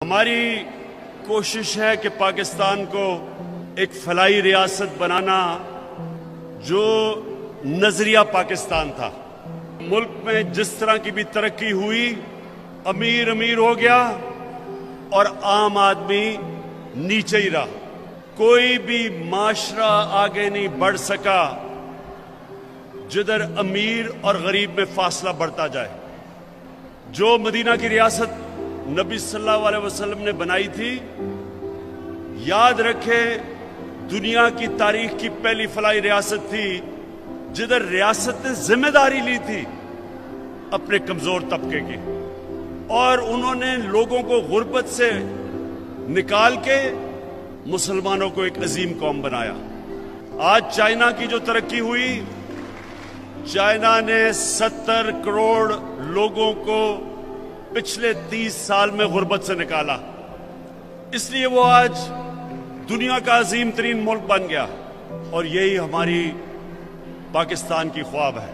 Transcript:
हमारी कोशिश है कि पाकिस्तान को एक फलाई रियासत बनाना जो नजरिया पाकिस्तान था। मुल्क में जिस तरह की भी तरक्की हुई, अमीर अमीर हो गया और आम आदमी नीचे ही रहा। कोई भी माशरा आगे नहीं बढ़ सका जिधर अमीर और गरीब में फासला बढ़ता जाए। जो मदीना की रियासत नबी सल्लल्लाहु अलैहि वसल्लम ने बनाई थी, याद रखें, दुनिया की तारीख की पहली फलाई रियासत थी जिधर रियासत ने जिम्मेदारी ली थी अपने कमजोर तबके की, और उन्होंने लोगों को गुर्बत से निकाल के मुसलमानों को एक अजीम कौम बनाया। आज चाइना की जो तरक्की हुई, चाइना ने 70 करोड़ लोगों को पिछले 30 साल में गुर्बत से निकाला, इसलिए वो आज दुनिया का अजीम तरीन मुल्क बन गया। और यही हमारी पाकिस्तान की ख्वाब है।